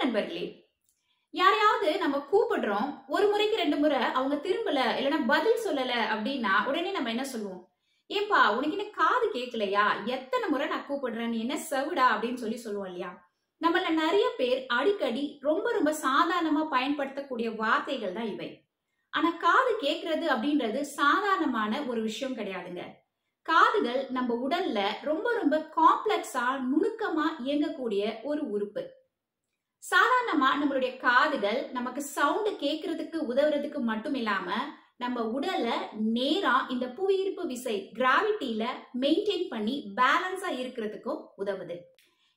நண்பர்களே, யாரையாவது நம்ம கூப்பிடுறோம், ஒரு முறைக்கு 2 முறை அவங்க திரும்பல இல்லைன்னா பதில் சொல்லல அப்படின்னா உடனே நம்ம என்ன சொல்லுவோம்? ஏன்பா உனக்கு என்ன காது கேட்கலையா? எத்தனை முறை நான் கூப்பிடுறேன், நீ என்ன செவிடா அப்படின்னு சொல்லுவோம் இல்லையா? நம்மள நிறைய பேர் அடிக்கடி ரொம்ப ரொம்ப சாதாரணமா பயன்படுத்தக்கூடிய வார்த்தைகள் தான் இவை. ஆனா காது கேட்கறது அப்படின்றது சாதாரணமான ஒரு விஷயம் கிடையாதுங்க. காதுகள் நம்ம உடல்ல ரொம்ப ரொம்ப காம்ப்ளெக்ஸா நுணுக்கமா இயங்கக்கூடிய ஒரு உறுப்பு. சாதாரணமா நம்மளுடைய காதுகள் நமக்கு சவுண்ட் கேட்கறதுக்கு உதவுறதுக்கு மட்டும் இல்லாம நம்ம உடலை நேரா இந்த புவியீர்ப்பு விசை கிராவிட்டியில மெயின்டைன் பண்ணி பேலன்ஸா இருக்கிறதுக்கும் உதவுது.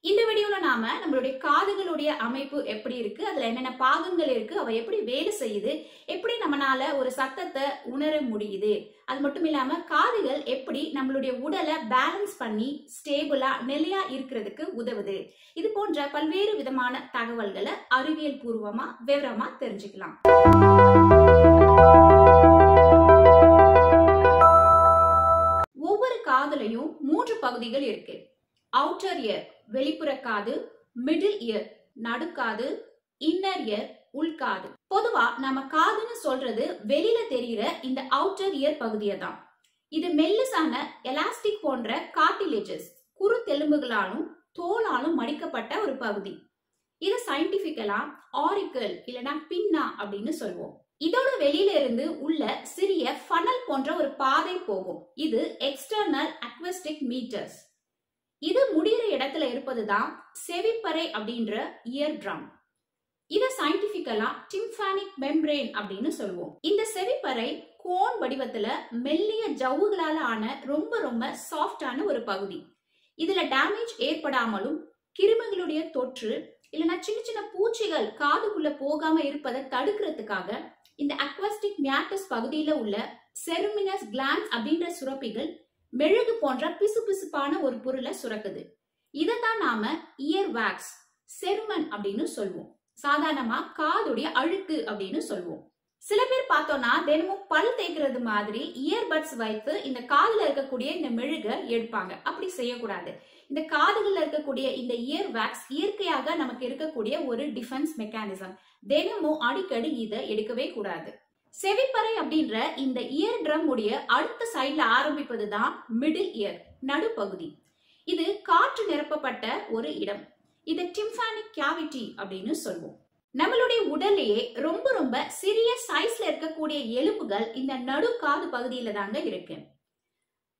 இந்த வீடியோல நாம நம்மளுடைய காதுகளுடைய அமைப்பு எப்படி இருக்கு, அதுல என்னென்ன பாகங்கள் இருக்கு, அவை எப்படி வேலை செய்யுது, எப்படி நம்மளால ஒரு சத்தத்தை உணர முடியுது, அது மட்டும் இல்லாம காதுகள் எப்படி நம்மளுடைய உடலை பேலன்ஸ் பண்ணி ஸ்டேபிளா நிலையா இருக்கிறதுக்கு உதவுது, இது போன்ற பல்வேறு விதமான தகவல்களை அறிவியல் பூர்வமா விவரமா தெரிஞ்சுக்கலாம். ஒவ்வொரு காதுலையும் 3 பகுதிகள் இருக்கு. அவுட்டர் இயர் வெளிப்புற காது, மிடில் இயர் நடுக்காது, இன்னர் இயர் உள்காது. பொதுவா நம்ம காதுன்னு சொல்றது வெளியில தெரிகிற இந்த அவுட்டர் இயர் பகுதியை தான். இது மெல்லிசான எலாஸ்டிக் போன்ற கார்டிலேஜஸ் குருத்தெலும்புகளாலும் தோலாலும் மடிக்கப்பட்ட ஒரு பகுதி. இது சயின்டிபிக்கலா ஆரிக்கல் இல்லைன்னா பின்னா அப்படின்னு சொல்லுவோம். இதோட வெளியில இருந்து உள்ள சிறிய ஃபனல் போன்ற ஒரு பாதை போகும். இது எக்ஸ்டர்னல் அக்வஸ்டிக் மீட்டர்ஸ். இது முடிகிற இடத்துல இருப்பதுதான் செவிப்பறை அப்படின்ற இயர் ட்ரம். இத சயின்டிபிக்கலா டிம்பானிக் மெம்பரேன் அப்படின்னு சொல்லுவோம். இந்த செவிப்பறை கோன் வடிவத்துல மெல்லிய ஜவ்வுகளால ஆன ரொம்ப ரொம்ப சாஃப்டான ஒரு பகுதி. இதுல டேமேஜ் ஏற்படாமலும் கிருமிகளுடைய தொற்று இல்லைன்னா சின்ன சின்ன பூச்சிகள் காதுக்குள்ள போகாம இருப்பதை தடுக்கிறதுக்காக இந்த அக்வாஸ்டிக் மியாட்டஸ் பகுதியில உள்ள செருமினஸ் கிளான்ஸ் அப்படின்ற சுரப்பிகள் மெழுகு போன்ற பிசுபிசுப்பான ஒரு பொருளை சுரக்குது. இதைத்தான் நாம இயர் வேக்ஸ் செருமன் அப்படின்னு சொல்லுவோம். சாதாரணமா காதுடைய அழுக்கு அப்படின்னு சொல்லுவோம். சில பேர் பார்த்தோம்னா தினமும் பல் தேய்க்கிறது மாதிரி இயர்பட்ஸ் வைத்து இந்த காதுல இருக்கக்கூடிய இந்த மெழுகை எடுப்பாங்க. அப்படி செய்யக்கூடாது. இந்த காதுகள்ல இருக்கக்கூடிய இந்த இயர் வேக்ஸ் இயற்கையாக நமக்கு இருக்கக்கூடிய ஒரு டிஃபென்ஸ் மெக்கானிசம். தினமும் அடிக்கடி இதை எடுக்கவே கூடாது. செவிப்பறை அப்படின்ற இந்த இயர் ட்ரம் உடைய அடுத்த சைட்ல ஆரம்பிப்பதுதான் மிடில் இயர் நடுப்பகுதி. இது காற்று நிரப்பப்பட்ட ஒரு இடம். இது டிம்பானிக் கேவிட்டி அப்படின்னு சொல்லுவோம். நம்மளுடைய உடல்லையே ரொம்ப ரொம்ப சிறிய சைஸ்ல இருக்கக்கூடிய எலும்புகள் இந்த நடுக்காது பகுதியில தாங்க இருக்கு.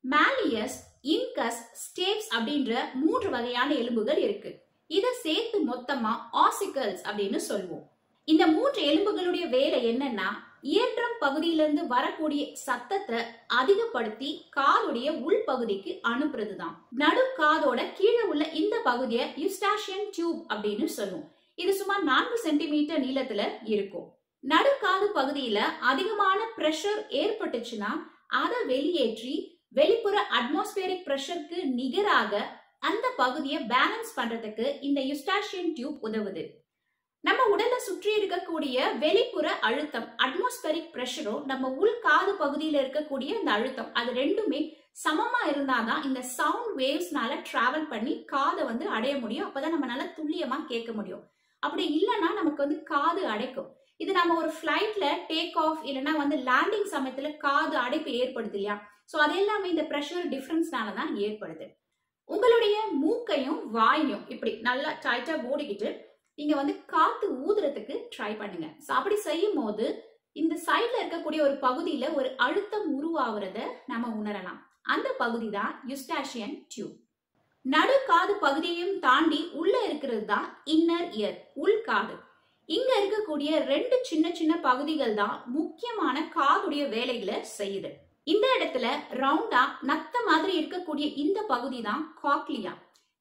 மாலியஸ், இன்கஸ், ஸ்டேப்ஸ் அப்படின்ற 3 வகையான எலும்புகள் இருக்கு. இதை சேர்த்து மொத்தமா ஆசிக்கல்ஸ் அப்படின்னு சொல்லுவோம். இந்த 3 எலும்புகளுடைய வேலை என்னன்னா இயர் ட்ரம் பகுதியிலிருந்து வரக்கூடிய சத்தத்தை அதிகப்படுத்தி காதுடைய உள்பகுதிக்கு அனுப்புறதுதான். நடு காதோட கீழே உள்ள இந்த பகுதியை யூஸ்டாஷியன் டியூப் அப்படின்னு சொல்லுவோம். இது சுமார் 4 சென்டிமீட்டர் நீளத்துல இருக்கும். நடுக்காது பகுதியில அதிகமான பிரஷர் ஏற்பட்டுச்சுன்னா அதை வெளியேற்றி வெளிப்புற அட்மாஸ்பியரிக் பிரஷருக்கு நிகராக அந்த பகுதியை பேலன்ஸ் பண்றதுக்கு இந்த யூஸ்டாஷியன் டியூப் உதவுது. நம்ம உடலை சுற்றி இருக்கக்கூடிய வெளிப்புற அழுத்தம் அட்மாஸ்பரிக் பிரஷரும் நம்ம உள் காது பகுதியில இருக்கக்கூடிய இந்த அழுத்தம் அது ரெண்டுமே சமமா இருந்தாதான் இந்த சவுண்ட் வேவ்ஸ்னால டிராவல் பண்ணி காதை அடைய முடியும். அப்பதான் நம்மளால துல்லியமா கேட்க முடியும். அப்படி இல்லைன்னா நமக்கு காது அடைக்கும். இது நம்ம ஒரு ஃபிளைட்ல டேக் ஆஃப் இல்லைன்னா லேண்டிங் சமயத்துல காது அடைப்பு ஏற்படுது இல்லையா? சோ அது எல்லாமே இந்த பிரஷர் டிஃபரன்ஸ்னாலதான் ஏற்படுது. உங்களுடைய மூக்கையும் வாயையும் இப்படி நல்லா டைட்டா மூடிக்கிட்டு நீங்க காத்து ஊதுறதுக்கு ட்ரை பண்ணுங்க. அப்படி செய்யும் போது இந்த சைட்ல இருக்கக்கூடிய ஒரு பகுதியில ஒரு அழுத்தம் உருவாகிறத நம்ம உணரலாம். அந்த பகுதி தான் யூஸ்டாஷியன் டியூப். நடுக்காது பகுதியையும் தாண்டி உள்ள இருக்கிறது தான் இன்னர் இயர் உள்காது. இங்க இருக்கக்கூடிய 2 சின்ன சின்ன பகுதிகள் தான் முக்கியமான காதுடைய வேலைகளை செய்யுது. இந்த இடத்துல ரவுண்டா நத்த மாதிரி இருக்கக்கூடிய இந்த பகுதி தான் காக்லியா.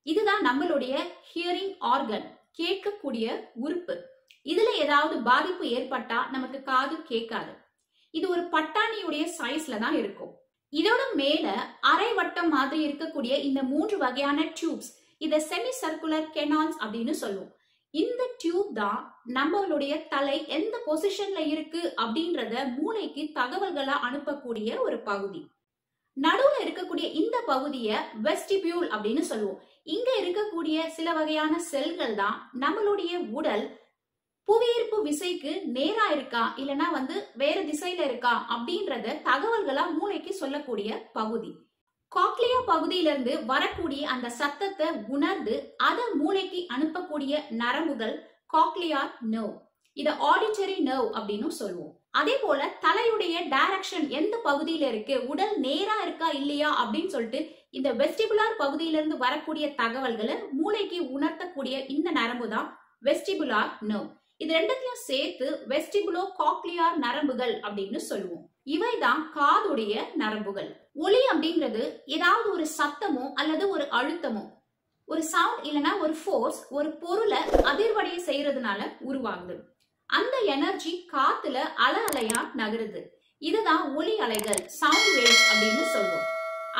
இதுதான் நம்மளுடைய ஹியரிங் ஆர்கன், கேட்கக்கூடிய உறுப்பு. இதுல ஏதாவது பாதிப்பு ஏற்பட்டா நமக்கு காது கேட்காது. இது ஒரு பட்டாணியுடைய சைஸ்ல தான் இருக்கும். இதோட மேல அரை வட்டம் மாதிரி இருக்கக்கூடிய இந்த 3 வகையான டியூப்ஸ், இத செமி சர்க்குலர் கெனால்ஸ் அப்படின்னு சொல்லுவோம். இந்த டியூப் தான் நம்மளுடைய தலை எந்த பொசிஷன்ல இருக்கு அப்படின்றத மூளைக்கு தகவல்களா அனுப்பக்கூடிய ஒரு பகுதி. நடுவுல இருக்கக்கூடிய இந்த பகுதியை வெஸ்டிபியூல் அப்படின்னு சொல்லுவோம். இங்க இருக்கக்கூடிய சில வகையான செல்கள் தான் நம்மளுடைய உடல் புவியீர்ப்பு விசைக்கு நேரா இருக்கா இல்லனா வேற திசையில இருக்கா அப்படின்றத தகவல்களா மூளைக்கு சொல்லக்கூடிய பகுதி. காக்லியா பகுதியிலிருந்து வரக்கூடிய அந்த சத்தத்தை உணர்ந்து அதை மூளைக்கு அனுப்பக்கூடிய நரம்புகள் காக்லியார் நர்வ். இத ஆடிட்டரி நர்வ் அப்படின்னு சொல்லுவோம். அதே போல தலையுடைய டைரக்ஷன் எந்த பகுதியில இருக்கு, உடல் நேரா இருக்கா இல்லையா அப்படின்னு சொல்லிட்டு இந்த வெஸ்டிபுலார் பகுதியிலிருந்து வரக்கூடிய தகவல்களை மூளைக்கு உணர்த்தக்கூடிய இந்த நரம்பு தான் வெஸ்டிபுலார் நர்வ். இது ரெண்டுத்தையும் சேர்த்து வெஸ்டிபுலோ காக்லியார் நரம்புகள் அப்படின்னு சொல்லுவோம். இவைதான் காதுடைய நரம்புகள். ஒலி அப்படிங்கிறது ஏதாவது ஒரு சத்தமோ அல்லது ஒரு அழுத்தமோ, ஒரு சவுண்ட் இல்லைன்னா ஒரு ஃபோர்ஸ் ஒரு பொருளை அதிர்வடைய செய்யறதுனால உருவாகுது. அந்த எனர்ஜி காத்துல அலையா நகருது. இதுதான் ஒலி அலைகள், சவுண்ட் வேவ்ஸ் அப்படின்னு சொல்லுவோம்.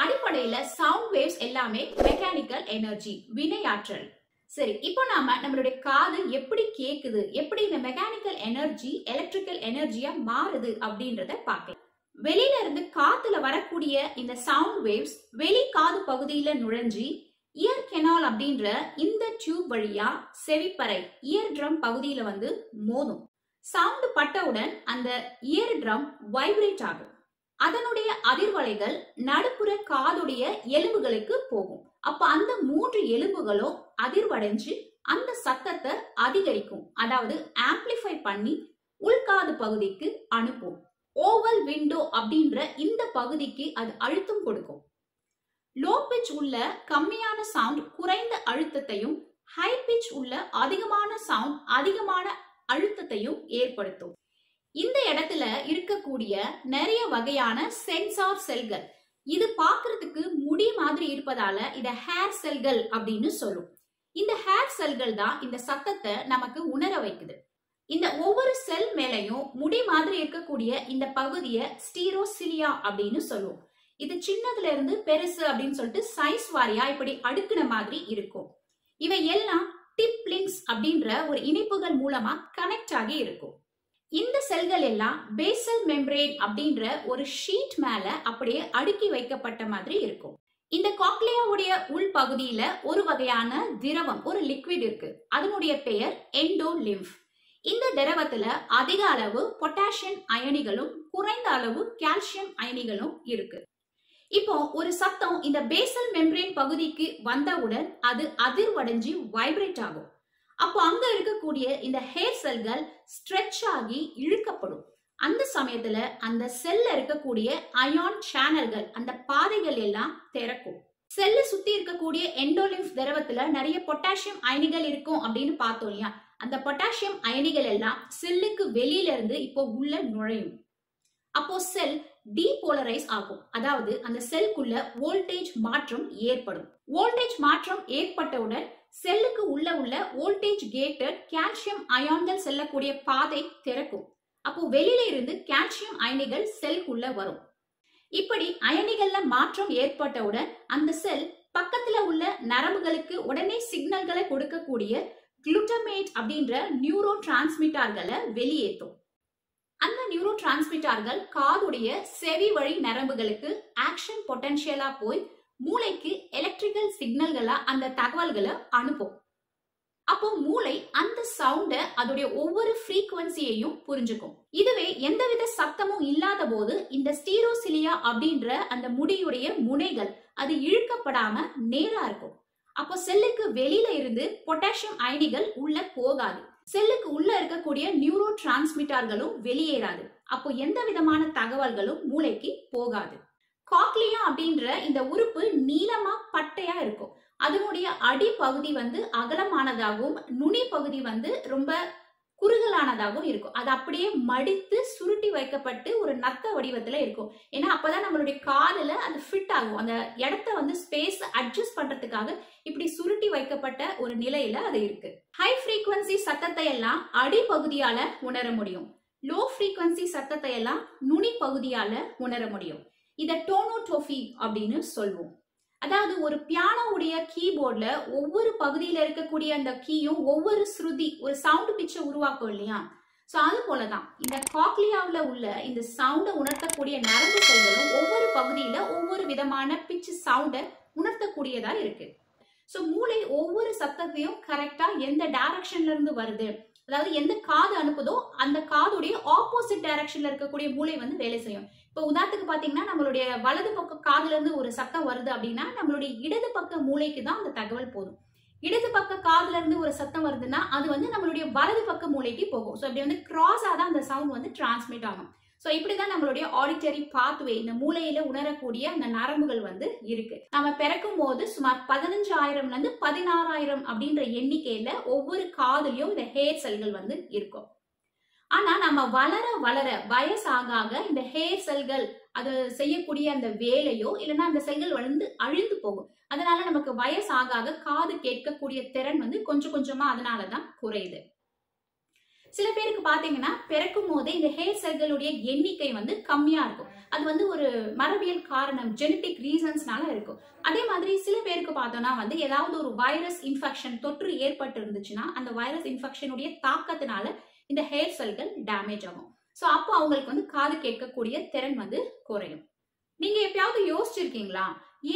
அடிப்படையில சவுண்ட் வேவ்ஸ் எல்லாமே மெக்கானிக்கல் எனர்ஜி, வினையாற்றல். சரி, இப்போ நாம நம்மளுடைய காது எப்படி கேக்குது, எப்படி இந்த மெக்கானிக்கல் எனர்ஜி எலக்ட்ரிக்கல் எனர்ஜியா மாறுது அப்படின்றத பார்க்கலாம். வெளியில இருந்து காத்துல வரக்கூடிய இந்த சவுண்ட் வேவ்ஸ் வெளி காது பகுதியில நுழைஞ்சி இயர் கெனால் அப்படின்ற இந்த டியூப் வழியா செவிப்பறை இயர் ட்ரம் பகுதியில மோதும். சவுண்ட் பட்டவுடன் அந்த இயர் ட்ரம் வைப்ரேட் ஆகும். அதனுடைய அதிர்வலைகள் நடுப்புற காதுடைய எலும்புகளுக்கு போகும். அப்ப அந்த 3 எலும்புகளும் அதிர்வடைஞ்சு அந்த சத்தத்தை அதிகரிக்கும், அதாவது ஆம்பிளிஃபை பண்ணி உள்காது பகுதிக்கு அனுப்பும். ஓவல் விண்டோ அப்படின்ற இந்த பகுதிக்கு அது அழுத்தம் கொடுக்கும். லோ பிட்ச் உள்ள கம்மியான சவுண்ட் குறைந்த அழுத்தத்தையும், ஹை பிட்ச் உள்ள அதிகமான சவுண்ட் அதிகமான அழுத்தத்தையும் ஏற்படுத்தும். இந்த இடத்துல இருக்கக்கூடிய நிறைய வகையான சென்சார் செல்கள், இது பார்க்கிறதுக்கு முடி மாதிரி இருப்பதால இத ஹேர் செல்கள் அப்படின்னு சொல்லும். இந்த ஹேர் செல்கள் தான் இந்த சத்தத்தை நமக்கு உணர வைக்குது. இந்த ஒவ்வொரு செல் மேலையும் முடி மாதிரி இருக்கக்கூடிய இந்த பகுதியை ஸ்டீரோசிலியா அப்படின்னு சொல்லுவோம். இது சின்னதுல இருந்து பெருசு அப்படின்னு சொல்லிட்டு சைஸ் வாரியா இப்படி அடுக்குன மாதிரி இருக்கும். இவை எல்லாம் டிப் லிங்க்ஸ் அப்படின்ற ஒரு இணைப்புகள் மூலமா கனெக்ட் ஆகி இருக்கும். இந்த செல்கள் எல்லாம் பேசல் மெம்பரேன் அப்படின்ற ஒரு ஷீட் மேல அப்படியே அடுக்கி வைக்கப்பட்ட மாதிரி இருக்கும். இந்த காக்லியாவுடைய உள் பகுதியில ஒரு வகையான திரவம், ஒரு லிக்விட் இருக்கு. அதனுடைய பெயர் எண்டோலிம்ஃப். இந்த திரவத்துல அதிக அளவு பொட்டாசியம் அயனிகளும் குறைந்த அளவு கால்சியம் அயனிகளும் இருக்கு. இப்போ ஒரு சத்தம் இந்த பேசல் மெம்பரேன் பகுதிக்கு வந்தவுடன் அது அதிர்வடைஞ்சு வைப்ரேட் ஆகும். அப்போ அங்க இருக்கக்கூடிய இந்த ஹேர் செல்கள் ஸ்ட்ரெச் ஆகி இழுக்கப்படும். அந்த சமயத்துல அந்த செல்ல இருக்கக்கூடிய அயான் சேனல்கள், அந்த பாதைகள் எல்லாம் திறக்கும். செல்ல சுத்தி இருக்கக்கூடிய எண்டோலிம்ஃப் திரவத்துல நிறைய பொட்டாசியம் அயனிகள் இருக்கும் அப்படின்னு பார்த்தோம் இல்லையா? அந்த பொட்டாசியம் அயனிகள் எல்லாம் செல்லுக்கு வெளியில இருந்து இப்போ உள்ள நுழையும். அப்போ செல் டீபோலரைஸ் ஆகும், அதாவது அந்த செல்குள்ள வோல்டேஜ் மாற்றம் ஏற்படும். வோல்டேஜ் மாற்றம் ஏற்பட்டவுடன் செல்லுக்கு உள்ள வோல்டேஜ் கேட்டட் கால்சியம் அயான்கள் செல்லக்கூடிய பாதை திறக்கும். அப்போ வெளியில இருந்து கால்சியம் அயனிகள் செல்குள்ள வரும். இப்படி அயனிகள்ல மாற்றம் ஏற்பட்டவுடன் அந்த செல் பக்கத்துல உள்ள நரம்புகளுக்கு உடனே சிக்னல்களை கொடுக்கக்கூடிய குளுட்டமேட் அப்படின்ற நியூரோ டிரான்ஸ்மிட்டர்களை வெளியேற்றும். அந்த நியூரோ டிரான்ஸ்மிட்டர்கள் காதுடைய செவி வழி நரம்புகளுக்கு ஆக்ஷன் பொட்டன்ஷியலா போய் மூளைக்கு எலக்ட்ரிக்கல் சிக்னல்களா அந்த தகவல்களை அனுப்பும். அப்போ மூளை அந்த சவுண்ட அதோடைய ஒவ்வொரு ஃப்ரீக்வன்சியையும் புரிஞ்சுக்கும். இதுவே எந்தவித சத்தமும் இல்லாத போது இந்த ஸ்டீரோசிலியா அப்படின்ற அந்த முடியுடைய முனைகள் அது இழுக்கப்படாம நேரா இருக்கும். அப்போ செல்லுக்கு வெளியில இருந்து பொட்டாசியம் அயனிகள் உள்ள போகாது. செல்லுக்கு உள்ள இருக்கக்கூடிய நியூரோ டிரான்ஸ்மிட்டர்களும் வெளியேறாது. அப்போ எந்த விதமான தகவல்களும் மூளைக்கு போகாது. காக்லியா அப்படின்ற இந்த உறுப்பு நீளமா பட்டையா இருக்கும். அதனுடைய அடிப்பகுதி அகலமானதாகவும் நுனி பகுதி ரொம்ப குறுகலானதாகவும் இருக்கும். அது அப்படியே மடித்து சுருட்டி வைக்கப்பட்டு ஒரு நத்த வடிவத்துல இருக்கும். ஏன்னா அப்பதான் நம்மளுடைய காதுல அது ஃபிட் ஆகும். அந்த இடத்த ஸ்பேஸ் அட்ஜஸ்ட் பண்றதுக்காக இப்படி சுருட்டி வைக்கப்பட்ட ஒரு நிலையில அது இருக்கு. ஹை ஃப்ரீக்வன்சி சத்தத்தை எல்லாம் அடிப்பகுதியால உணர முடியும். லோ ஃப்ரீக்வன்சி சத்தத்தை எல்லாம் நுனி பகுதியால உணர முடியும். இத டோனோடோபி அப்படின்னு சொல்லுவோம். அதாவது ஒரு பியானோவுடைய கீபோர்ட்ல ஒவ்வொரு பகுதியில இருக்கக்கூடிய அந்த கீயும் ஒவ்வொரு ஸ்ருதி, ஒரு சவுண்ட் பிட்சை உருவாக்கும் இல்லையா? சோ அது போலதான் இந்த காக்லியாவுல உள்ள இந்த சவுண்டை உணர்த்தக்கூடிய நரம்பு செல்களும் ஒவ்வொரு பகுதியில ஒவ்வொரு விதமான பிட்ச் சவுண்டை உணர்த்தக்கூடியதா இருக்கு. சோ மூளை ஒவ்வொரு சத்தத்தையும் கரெக்டா எந்த டைரக்ஷன்ல இருந்து வருது, அதாவது எந்த காது அனுப்புதோ அந்த காதுடைய ஆப்போசிட் டைரக்ஷன்ல இருக்கக்கூடிய மூளை வந்து வேலை செய்யும். இப்போ உதாரணத்துக்கு பாத்தீங்கன்னா நம்மளுடைய வலது பக்க காதுல இருந்து ஒரு சத்தம் வருது அப்படின்னா நம்மளுடைய இடது பக்க மூளைக்கு தான் அந்த தகவல் போகும். இடது பக்க காதுல இருந்து ஒரு சத்தம் வருதுன்னா அது வந்து நம்மளுடைய வலது பக்க மூளைக்கு போகும். ஸோ அப்படி வந்து கிராஸா தான் அந்த சவுண்ட் வந்து டிரான்ஸ்மிட் ஆகும். ஸோ இப்படிதான் நம்மளுடைய ஆடிட்டரி பாத்வே, இந்த மூளையில உணரக்கூடிய அந்த நரம்புகள் வந்து இருக்கு. நம்ம பிறக்கும் போது சுமார் 15,000ல இருந்து 16,000 அப்படின்ற எண்ணிக்கையில ஒவ்வொரு காதுலயும் இந்த ஹேர் செல்கள் வந்து இருக்கும். ஆனா நம்ம வளர வளர வயசாக இந்த ஹேர் செல்கள் அது செய்யக்கூடிய அந்த வேலையோ இல்லைன்னா அந்த செல்கள் வளர்ந்து அழிந்து போகும். அதனால நமக்கு வயசாக காது கேட்கக்கூடிய திறன் வந்து கொஞ்சம் கொஞ்சமா அதனாலதான் குறையுது. சில பேருக்கு பாத்தீங்கன்னா பிறக்கும் போதே இந்த ஹேர் செல்களுடைய எண்ணிக்கை வந்து கம்மியா இருக்கும். அது வந்து ஒரு மரபியல் காரணம், ஜெனட்டிக் ரீசன்ஸ்னால இருக்கும். அதே மாதிரி சில பேருக்கு பார்த்தோம்னா வந்து ஏதாவது ஒரு வைரஸ் இன்ஃபெக்ஷன் தொற்று ஏற்பட்டு இருந்துச்சுன்னா அந்த வைரஸ் இன்ஃபெக்ஷனுடைய தாக்கத்தினால இந்த ஹேர் செல்கள் டேமேஜ் ஆகும். சோ அப்போ அவங்களுக்கு வந்து காது கேட்கக்கூடிய திறன் வந்து குறையும். நீங்க எப்பயாவது யோசிச்சிருக்கீங்களா,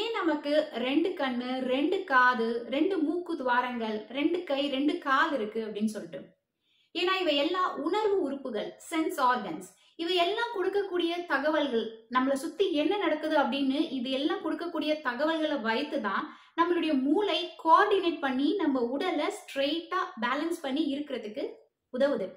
ஏன் நமக்கு 2 கண்ணு, 2 காது, 2 மூக்கு துவாரங்கள், 2 கை, 2 கால் இருக்கு அப்படின்னு சொல்லிட்டு? ஏன்னா இவை எல்லா உணர்வு உறுப்புகள், சென்ஸ் ஆர்கன்ஸ், இவை எல்லாம் கொடுக்கக்கூடிய தகவல்கள், நம்மளை சுத்தி என்ன நடக்குது அப்படின்னு இது எல்லாம் கொடுக்கக்கூடிய தகவல்களை வைத்துதான் நம்மளுடைய மூளை கோஆர்டினேட் பண்ணி நம்ம உடலை ஸ்ட்ரெயிட்டா பேலன்ஸ் பண்ணி இருக்கிறதுக்கு உதவுது.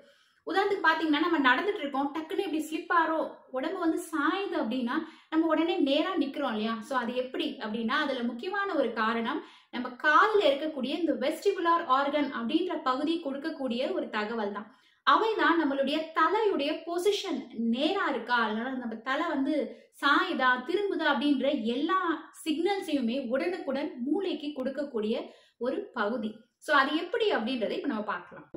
உதாரணத்துக்கு பாத்தீங்கன்னா நம்ம நடந்துட்டு இருக்கோம், டக்குன்னு இப்படி ஸ்லிப் ஆறோ, உடம்பு வந்து சாயுது அப்படின்னா நம்ம உடனே நேரா நிக்கிறோம் இல்லையா? சோ அது எப்படி அப்படின்னா அதுல முக்கியமான ஒரு காரணம் நம்ம காதுல இருக்கக்கூடிய இந்த வெஸ்டிபுலார் ஆர்கன் அப்படின்ற பகுதி கொடுக்கக்கூடிய ஒரு தகவல் தான். அவைதான் நம்மளுடைய தலையுடைய பொசிஷன் நேரா இருக்கா, இல்லைன்னா நம்ம தலை வந்து சாயுதா திரும்புதா அப்படின்ற எல்லா சிக்னல்ஸையுமே உடனுக்குடன் மூளைக்கு கொடுக்கக்கூடிய ஒரு பகுதி. சோ அது எப்படி அப்படின்றத இப்ப நம்ம பார்க்கலாம்.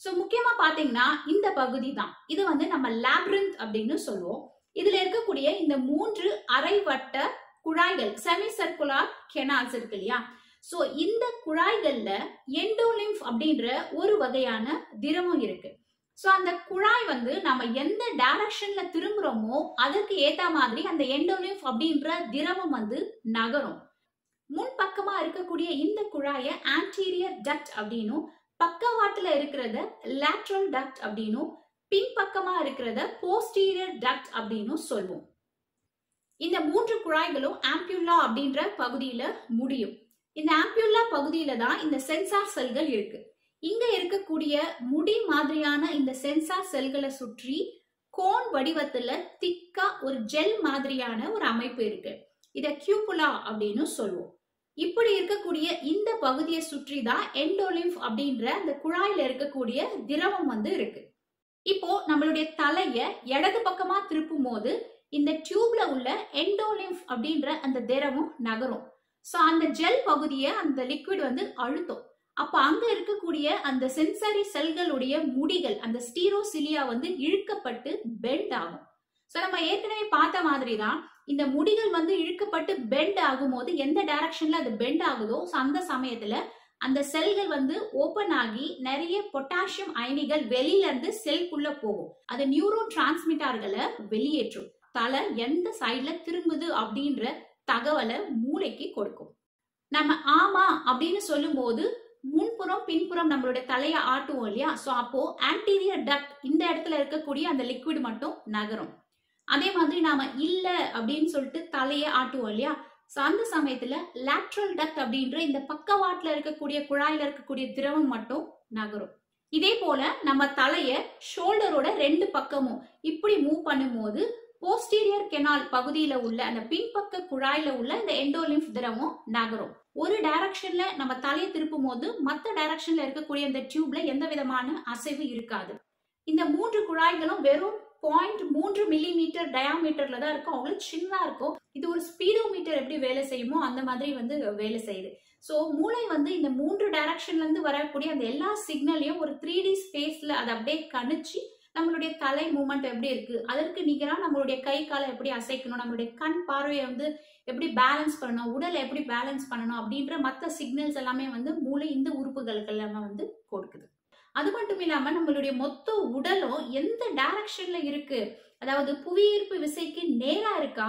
சோ முக்கியமா பாத்தீங்கன்னா இந்த பகுதி தான், இது வந்து நம்ம லாப்ரிந்த் அப்படின்னு சொல்லுவோம். இதுல இருக்கக்கூடிய இந்த 3 அரைவட்ட குழாய்கள், செமி சர்க்குலர் கெனால்ஸ் இருக்கு இல்லையா? சோ இந்த குழாய்கள்ல எண்டோலிம்ப் அப்படின்ற ஒரு வகையான திரவம் இருக்கு. சோ அந்த குழாய் வந்து நம்ம எந்த டைரக்ஷன்ல திரும்புறோமோ அதற்கு ஏத்த மாதிரி அந்த எண்டோலிம்ப் அப்படின்ற திரவம் வந்து நகரும். முன் பக்கமா இருக்கக்கூடிய இந்த குழாய ஆன்டீரியர் டக்ட் அப்படின்னும், பக்கவாட்டுல இருக்கிறத லேட்ரல் டக்ட் அப்படின்னும், பின்பக்கமா இருக்கிறத போஸ்டீரியர் டக்ட் அப்படின்னு சொல்லுவோம். இந்த 3 குழாய்களும் ஆம்பியுலா அப்படின்ற பகுதியில முடியும். இந்த ஆம்பியுலா பகுதியில தான் இந்த சென்சார் செல்கள் இருக்கு. இங்க இருக்கக்கூடிய முடி மாதிரியான இந்த சென்சார் செல்களை சுற்றி கோன் வடிவத்துல திக்கா ஒரு ஜெல் மாதிரியான ஒரு அமைப்பு இருக்கு. இத கியூபுலா அப்படின்னு சொல்லுவோம். இப்படி இருக்கக்கூடிய இந்த பகுதியை சுற்றி தான் எண்டோலிம்ப் அப்படின்ற அந்த குழாயில இருக்கக்கூடிய திரவம் வந்து இருக்கு. இப்போ நம்மளுடைய தலைய இடது பக்கமா திருப்பும் போது இந்த டியூப்ல உள்ள எண்டோலிம்ப் அப்படின்ற அந்த திரவம் நகரும். சோ அந்த ஜெல் பகுதியை அந்த லிக்விட் வந்து அழுத்தும். அப்ப அங்க இருக்கக்கூடிய அந்த சென்சரி செல்களுடைய முடிகள், அந்த ஸ்டீரோசிலியா வந்து இழுக்கப்பட்டு பெண்ட் ஆகும். சோ நம்ம ஏற்கனவே பார்த்த மாதிரி தான் இந்த முடிகள் வந்து இழுக்கப்பட்டு பெண்ட் ஆகும்போது எந்த டைரக்ஷன்ல அது பெண்ட் ஆகுதோ அந்த சமயத்துல அந்த செல்கள் வந்து ஓபன் ஆகி நிறைய பொட்டாசியம் அயனிகள் வெளியில இருந்து செல்குள்ள போகும். அது நியூரோ டிரான்ஸ்மிட்டர்களை வெளியேற்றும். தலை எந்த சைட்ல திரும்புது அப்படின்ற தகவலை மூளைக்கு கொடுக்கும். நம்ம ஆமா அப்படின்னு சொல்லும் போது முன்புறம் பின்புறம் நம்மளுடைய தலையை ஆட்டுவோம் இல்லையா? சோ அப்போ ஆன்டீரியர் டக்ட் இந்த இடத்துல இருக்கக்கூடிய அந்த லிக்விட் மட்டும் நகரும். அதே மாதிரி நாம இல்ல அப்படின்னு சொல்லிட்டு தலையை ஆட்டுவோம் இல்லையா? சோ அந்த சமயத்துல லேட்ரல் டக்ட் அப்படின்ற இந்த பக்கவாட்டுல இருக்கக்கூடிய குழாயில இருக்கக்கூடிய திரவம் மட்டும் நகரும். இதே போல நம்ம தலைய ஷோல்டரோட 2 பக்கமும் இப்படி மூவ் பண்ணும்போது போஸ்டீரியர் கெனால் பகுதியில உள்ள அந்த பின்பக்க குழாயில உள்ள இந்த எண்டோலிம்ப் திரவம் நகரும். ஒரு டைரக்ஷன்ல நம்ம தலையை திருப்பும் போது மற்ற டைரக்ஷன்ல இருக்கக்கூடிய இந்த டியூப்ல எந்த விதமான அசைவு இருக்காது. இந்த 3 குழாய்களும் வெறும் 0.3 மில்லிமீட்டர் டயாமீட்டர்ல தான் இருக்கும். அவ்வளவு சின்னதா இருக்கும். இது ஒரு ஸ்பீடோமீட்டர் எப்படி வேலை செய்யுமோ அந்த மாதிரி வந்து வேலை செய்யுது. சோ மூளை வந்து இந்த 3 டைரக்ஷன்ல இருந்து வரக்கூடிய அந்த எல்லா சிக்னலையும் ஒரு 3D ஸ்பேஸ்ல அதை அப்படியே கணிச்சு நம்மளுடைய தலை மூவ்மெண்ட் எப்படி இருக்கு, அதற்கு நிகரா நம்மளுடைய கை காலை எப்படி அசைக்கணும், நம்மளுடைய கண் பார்வையை வந்து எப்படி பேலன்ஸ் பண்ணணும், உடலை எப்படி பேலன்ஸ் பண்ணணும் அப்படின்ற மற்ற சிக்னல்ஸ் எல்லாமே வந்து மூளை இந்த உறுப்புகளுக்கு எல்லாமே வந்து கொடுக்குது. அது மட்டும் இல்லாம நம்மளுடைய மொத்த உடலும் எந்த டைரக்ஷன்ல இருக்கு, அதாவது புவியீர்ப்பு விசைக்கு நேரா இருக்கா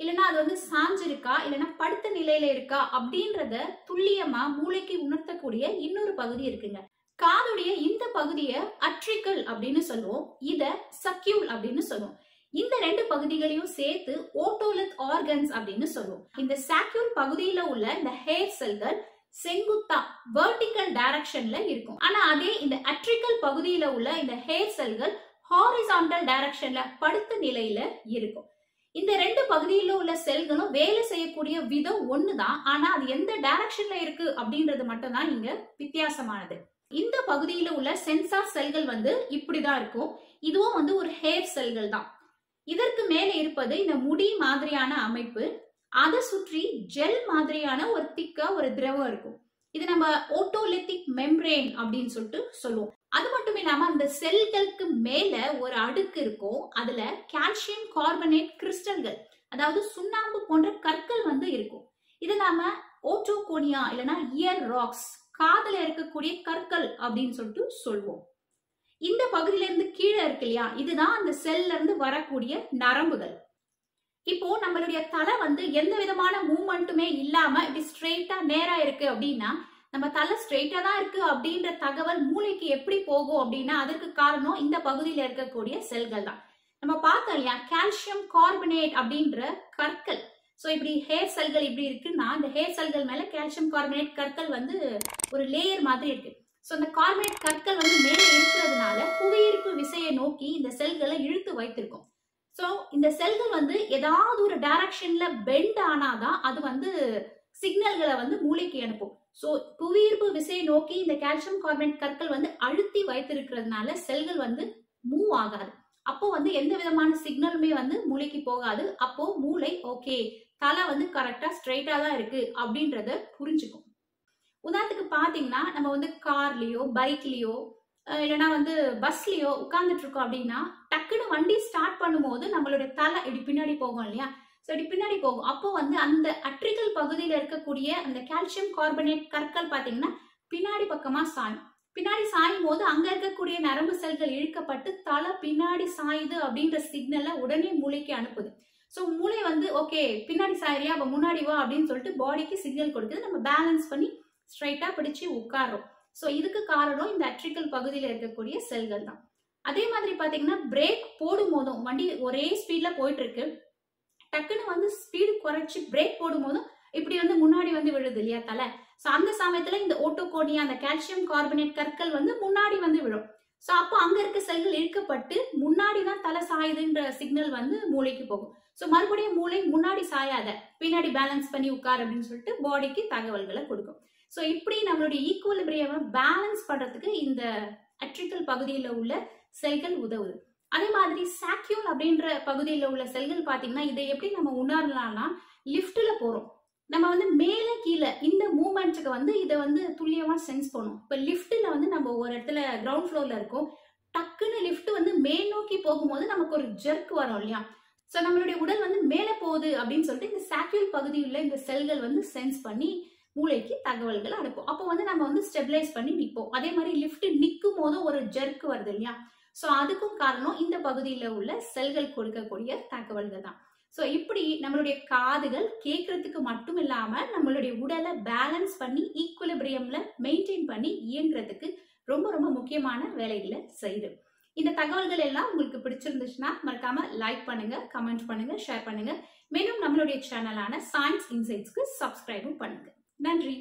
இல்லைன்னா அது வந்து சாஞ்சிருக்கா இல்லைன்னா படுத்த நிலையில இருக்கா அப்படின்றத துல்லியமா மூளைக்கு உணர்த்தக்கூடிய இன்னொரு பகுதி இருக்குங்க. காதுடைய இந்த பகுதியை அட்ரிக்கல் அப்படின்னு சொல்லுவோம், இத சக்யூல் அப்படின்னு சொல்லுவோம். இந்த ரெண்டு பகுதிகளையும் சேர்த்து ஓட்டோலித் ஆர்கன்ஸ் அப்படின்னு சொல்லுவோம். இந்த சாக்யூல் பகுதியில உள்ள இந்த ஹேர் செல்கள் செங்குத்தா வெர்டிகல் டைரக்ஷன்ல இருக்கும். ஆனா அதே இந்த அட்ரிக்கல் பகுதியில உள்ள இந்த ஹேர் செல்கள் ஹாரிசான்டல் டைரக்ஷன்ல படுத்த நிலையில இருக்கும். இந்த ரெண்டு பகுதியில உள்ள செல்களும் வேலை செய்யக்கூடிய விதம் ஒண்ணுதான், ஆனா அது எந்த டைரக்ஷன்ல இருக்கு அப்படின்றது மட்டும் தான் இங்க வித்தியாசமானது. இந்த பகுதியில உள்ள சென்சார் செல்கள் வந்து இப்படிதான் இருக்கும். இதுவும் வந்து ஒரு ஹேர் செல்கள் தான். இதற்கு மேல இருப்பது இந்த முடி மாதிரியான அமைப்பு. அதை சுற்றி ஜெல் மாதிரியான ஒரு திக்கா ஒரு திரவம் இருக்கும். இது நம்ம ஓட்டோலித்திக் மெம்பரேன் அப்படின்னு சொல்லிட்டு சொல்லுவோம். அது மட்டும் இல்லாம அந்த செல்களுக்கு மேல ஒரு அடுக்கு இருக்கும். அதுல கால்சியம் கார்பனேட் கிறிஸ்டல்கள், அதாவது சுண்ணாம்பு போன்ற கற்கள் வந்து இருக்கும். இது நாம ஓட்டோகோனியா இல்லைன்னா இயர் ராக்ஸ், காதுல இருக்கக்கூடிய கற்கள் அப்படின்னு சொல்லிட்டு சொல்லுவோம். இந்த பகுதியில இருந்து கீழே இருக்கு இல்லையா, இதுதான் அந்த செல்ல இருந்து வரக்கூடிய நரம்புகள். இப்போ நம்மளுடைய தலை வந்து எந்த விதமான மூவ்மெண்ட்டுமே இல்லாம இப்படி ஸ்ட்ரெயிட்டா நேரா இருக்கு அப்படின்னா, நம்ம தலை ஸ்ட்ரெயிட்டா தான் இருக்கு அப்படின்ற தகவல் மூளைக்கு எப்படி போகும் அப்படின்னா, அதுக்கு காரணம் இந்த பகுதியில இருக்கக்கூடிய செல்கள் தான். நம்ம பார்த்தோம் இல்லையா, கால்சியம் கார்பனேட் அப்படின்ற கற்கள். சோ இப்படி ஹேர் செல்கள் இப்படி இருக்குன்னா, இந்த ஹேர் செல்கள் மேல கால்சியம் கார்பனேட் கற்கள் வந்து ஒரு லேயர் மாதிரி இருக்கு. சோ இந்த கார்பனேட் கற்கள் வந்து மேல இருக்கிறதுனால புவியீர்ப்பு விசையை நோக்கி இந்த செல்களை இழுத்து வைத்திருக்கும். சோ இந்த செல்கள் வந்து ஏதாவது ஒரு டைரக்ஷன்ல பெண்ட் ஆனாதான் அது வந்து சிக்னல்களை வந்து மூளைக்கு அனுப்பும். சோ புவியீர்ப்பு விசையை நோக்கி இந்த கால்சியம் கார்பனேட் கற்கள் வந்து அழுத்தி வைத்திருக்கிறதுனால செல்கள் வந்து மூவ் ஆகாது. அப்போ வந்து எந்த விதமான சிக்னலுமே வந்து மூளைக்கு போகாது. அப்போ மூளை ஓகே, தலை வந்து கரெக்டா ஸ்ட்ரெயிட்டா தான் இருக்கு அப்படின்றத புரிஞ்சுக்கும். உதாரணத்துக்கு பாத்தீங்கன்னா, நம்ம வந்து கார்லயோ பைக்லயோ இல்லைன்னா வந்து பஸ்லயோ உட்கார்ந்துட்டு இருக்கோம் அப்படின்னா, டக்குன்னு வண்டி ஸ்டார்ட் பண்ணும்போது நம்மளுடைய தலை இப்படி பின்னாடி போகும் இல்லையா, சோ இப்படி பின்னாடி போகும். அப்போ வந்து அந்த அட்ரிக்கல் பகுதியில இருக்கக்கூடிய அந்த கால்சியம் கார்பனேட் கற்கள் பாத்தீங்கன்னா பின்னாடி பக்கமா சாயும். பின்னாடி சாயும் போது அங்க இருக்கக்கூடிய நரம்பு செல்கள் இழுக்கப்பட்டு தலை பின்னாடி சாயுது அப்படின்ற சிக்னலை உடனே மூளைக்கு அனுப்புது. சோ மூளை வந்து ஓகே பின்னாடி சாயறியா, அப்ப முன்னாடி வா அப்படின்னு சொல்லிட்டு பாடிக்கு சிக்னல் கொடுக்குது. நம்ம பேலன்ஸ் பண்ணி ஸ்ட்ரைட்டா பிடிச்சு உட்கார்றோம். சோ இதுக்கு காரணம் இந்த அட்ரிக்கல் பகுதியில இருக்கக்கூடிய செல்கள் தான். அதே மாதிரி பாத்தீங்கன்னா, பிரேக் போடும் போதும் வண்டி ஒரே ஸ்பீட்ல போயிட்டு இருக்கு, டக்குன்னு வந்து ஸ்பீடு குறைச்சு பிரேக் போடும் போதும் இப்படி வந்து முன்னாடி வந்து விழுது இல்லையா தலை. சோ அந்த சமயத்துல இந்த ஓட்டோகோனியா அந்த கால்சியம் கார்பனேட் கற்கள் வந்து முன்னாடி வந்து விழும். சோ அப்போ அங்க இருக்க செல்கள் இழுக்கப்பட்டு முன்னாடிதான் தலை சாயுதுன்ற சிக்னல் வந்து மூளைக்கு போகும். சோ மறுபடியும் மூளை முன்னாடி சாயாத, பின்னாடி பேலன்ஸ் பண்ணி உட்கார் அப்படின்னு சொல்லிட்டு பாடிக்கு தகவல்களை கொடுக்கும். சோ இப்படி நம்மளுடைய ஈக்குவலிபிரியம் பேலன்ஸ் பண்றதுக்கு இந்த அட்ரிக்கல் பகுதியில உள்ள செல்கள் உதவுது. அதே மாதிரி சாக்யூல் அப்படின்ற பகுதியில உள்ள செல்கள் பாத்தீங்கன்னா, இதை எப்படி நம்ம உணரலாம்னா, லிப்ட்ல போறோம், நம்ம வந்து மேல கீழே இந்த மூவ்மெண்ட்ஸுக்கு வந்து இதை வந்து துல்லியமா சென்ஸ் பண்ணும். இப்ப லிப்ட்ல வந்து நம்ம ஒரு இடத்துல கிரவுண்ட் ஃப்ளோர்ல இருக்கோம், டக்குன்னு லிப்ட் வந்து மேல் நோக்கி போகும்போது நமக்கு ஒரு ஜெர்க் வரும் இல்லையா. சோ நம்மளுடைய உடல் வந்து மேல போகுது அப்படின்னு சொல்லிட்டு இந்த சாக்யூல் பகுதியில் இந்த செல்கள் வந்து சென்ஸ் பண்ணி மூளைக்கு தகவல்களை அனுப்பும். அப்போ வந்து நம்ம வந்து ஸ்டெபிலைஸ் பண்ணி நிற்போம். அதே மாதிரி லிப்ட் நிற்கும் போதும் ஒரு ஜெர்க் வருது இல்லையா, சோ அதுக்கும் காரணம் இந்த பகுதியில உள்ள செல்கள் கொடுக்கக்கூடிய தகவல்கள் தான். சோ இப்படி நம்மளுடைய காதுகள் கேட்கறதுக்கு மட்டும் இல்லாம நம்மளுடைய உடலை பேலன்ஸ் பண்ணி ஈக்குவலிபிரியம்ல மெயின்டைன் பண்ணி இயங்குறதுக்கு ரொம்ப ரொம்ப முக்கியமான வேலைகளை செய்யுது. இந்த தகவல்கள் எல்லாம் உங்களுக்கு பிடிச்சிருந்துச்சுன்னா மறக்காம லைக் பண்ணுங்க, கமெண்ட் பண்ணுங்க, ஷேர் பண்ணுங்க. மேலும் நம்மளுடைய சேனலான சயின்ஸ் இன்சைட்ஸ்க்கு சப்ஸ்கிரைபும் பண்ணுங்க. நன்றி.